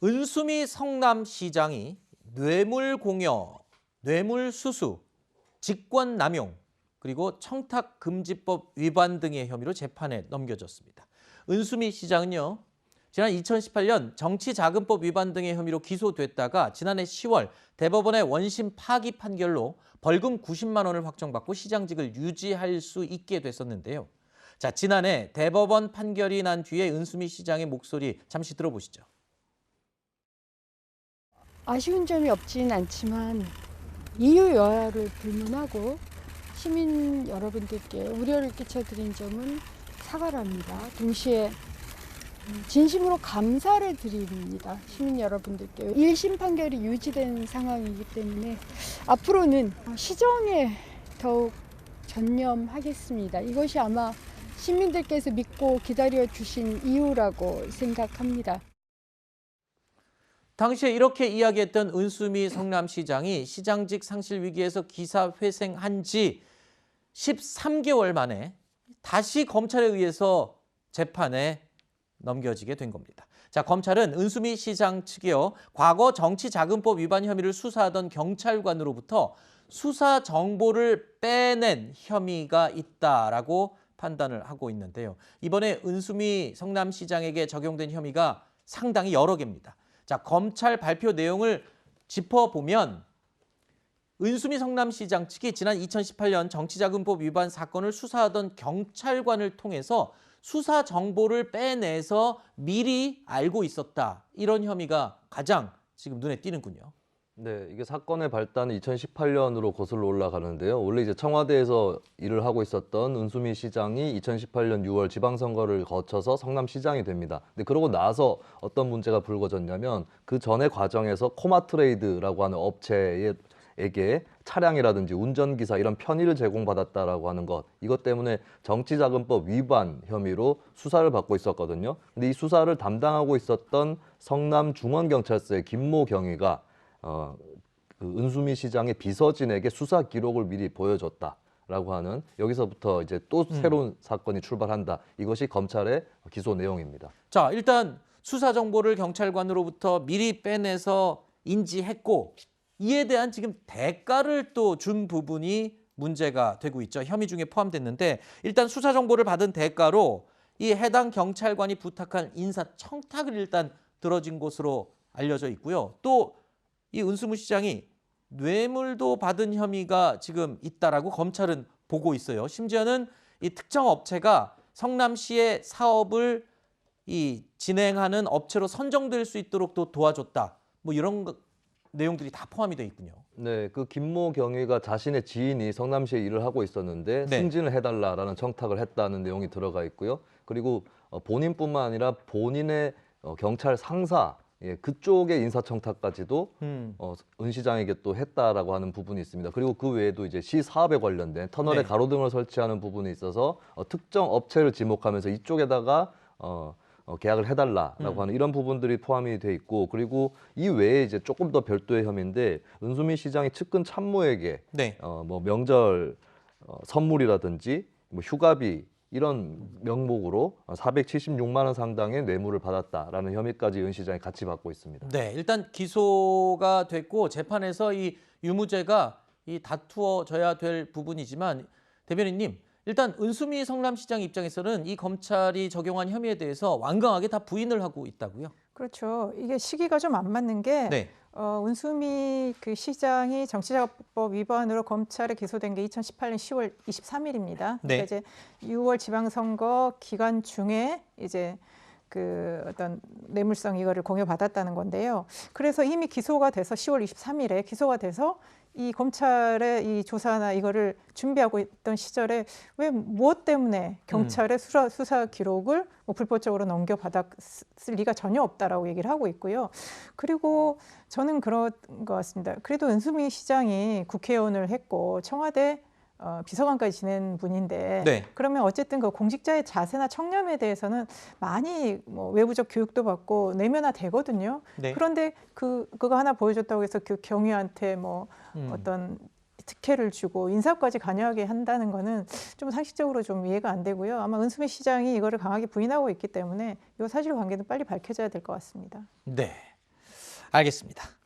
은수미 성남시장이 뇌물공여, 뇌물수수, 직권남용, 그리고 청탁금지법 위반 등의 혐의로 재판에 넘겨졌습니다. 은수미 시장은요, 지난 2018년 정치자금법 위반 등의 혐의로 기소됐다가 지난해 10월 대법원의 원심 파기 판결로 벌금 90만 원을 확정받고 시장직을 유지할 수 있게 됐었는데요. 자, 지난해 대법원 판결이 난 뒤에 은수미 시장의 목소리 잠시 들어보시죠. 아쉬운 점이 없진 않지만 이유 여하를 불문하고 시민 여러분들께 우려를 끼쳐드린 점은 사과를 합니다. 동시에 진심으로 감사를 드립니다. 시민 여러분들께. 1심 판결이 유지된 상황이기 때문에 앞으로는 시정에 더욱 전념하겠습니다. 이것이 아마 시민들께서 믿고 기다려주신 이유라고 생각합니다. 당시에 이렇게 이야기했던 은수미 성남시장이 시장직 상실 위기에서 기사회생한 지 13개월 만에 다시 검찰에 의해서 재판에 넘겨지게 된 겁니다. 자, 검찰은 은수미 시장 측이요, 과거 정치자금법 위반 혐의를 수사하던 경찰관으로부터 수사 정보를 빼낸 혐의가 있다라고 판단을 하고 있는데요. 이번에 은수미 성남시장에게 적용된 혐의가 상당히 여러 개입니다. 자, 검찰 발표 내용을 짚어보면 은수미 성남시장 측이 지난 2018년 정치자금법 위반 사건을 수사하던 경찰관을 통해서 수사 정보를 빼내서 미리 알고 있었다. 이런 혐의가 가장 지금 눈에 띄는군요. 네, 이게 사건의 발단은 2018년으로 거슬러 올라가는데요. 원래 이제 청와대에서 일을 하고 있었던 은수미 시장이 2018년 6월 지방선거를 거쳐서 성남시장이 됩니다. 근데 그러고 나서 어떤 문제가 불거졌냐면 그 전의 과정에서 코마트레이드라고 하는 업체에게 차량이라든지 운전기사 이런 편의를 제공받았다라고 하는 것, 이것 때문에 정치자금법 위반 혐의로 수사를 받고 있었거든요. 근데 이 수사를 담당하고 있었던 성남중원경찰서의 김모 경위가 그 은수미 시장의 비서진에게 수사 기록을 미리 보여줬다라고 하는, 여기서부터 이제 또 새로운 사건이 출발한다. 이것이 검찰의 기소 내용입니다. 자, 일단 수사 정보를 경찰관으로부터 미리 빼내서 인지했고 이에 대한 지금 대가를 또 준 부분이 문제가 되고 있죠. 혐의 중에 포함됐는데 일단 수사 정보를 받은 대가로 이 해당 경찰관이 부탁한 인사청탁을 일단 들어진 것으로 알려져 있고요. 또 이 은수미 시장이 뇌물도 받은 혐의가 지금 있다라고 검찰은 보고 있어요. 심지어는 이 특정 업체가 성남시의 사업을 진행하는 업체로 선정될 수 있도록 또 도와줬다. 뭐 이런 내용들이 다 포함이 돼 있군요. 네, 그 김모 경위가 자신의 지인이 성남시에 일을 하고 있었는데 네. 승진을 해달라라는 청탁을 했다는 내용이 들어가 있고요. 그리고 본인뿐만 아니라 본인의 경찰 상사, 그쪽의 인사청탁까지도 은 시장에게 또 했다라고 하는 부분이 있습니다. 그리고 그 외에도 이제 시 사업에 관련된 터널에 네. 가로등을 설치하는 부분에 있어서 특정 업체를 지목하면서 이쪽에다가 계약을 해달라라고 하는 이런 부분들이 포함이 돼 있고, 그리고 이 외에 이제 조금 더 별도의 혐의인데 은수미 시장이 측근 참모에게 네. 뭐 명절 선물이라든지 뭐 휴가비 이런 명목으로 476만 원 상당의 뇌물을 받았다라는 혐의까지 은 시장이 같이 받고 있습니다. 네, 일단 기소가 됐고 재판에서 이 유무죄가 다투어져야 될 부분이지만 대변인님, 일단 은수미 성남시장 입장에서는 이 검찰이 적용한 혐의에 대해서 완강하게 다 부인을 하고 있다고요? 그렇죠. 이게 시기가 좀 안 맞는 게 네. 은수미 그 시장이 정치자금법 위반으로 검찰에 기소된 게 2018년 10월 23일입니다. 네. 그러니까 이제 6월 지방선거 기간 중에 이제 그 어떤 뇌물성 이거를 공여받았다는 건데요. 그래서 이미 기소가 돼서 10월 23일에 기소가 돼서 이 검찰의 이 조사나 이거를 준비하고 있던 시절에 왜 무엇 때문에 경찰의 수사 기록을 뭐 불법적으로 넘겨받았을 리가 전혀 없다라고 얘기를 하고 있고요. 그리고 저는 그런 것 같습니다. 그래도 은수미 시장이 국회의원을 했고 청와대 비서관까지 지낸 분인데 네. 그러면 어쨌든 그 공직자의 자세나 청렴에 대해서는 많이 뭐 외부적 교육도 받고 내면화 되거든요. 네. 그런데 그거 하나 보여줬다고 해서 그 경위한테 뭐 어떤 특혜를 주고 인사까지 관여하게 한다는 거는 좀 상식적으로 좀 이해가 안 되고요. 아마 은수미 시장이 이거를 강하게 부인하고 있기 때문에 이 사실관계는 빨리 밝혀져야 될 것 같습니다. 네. 알겠습니다.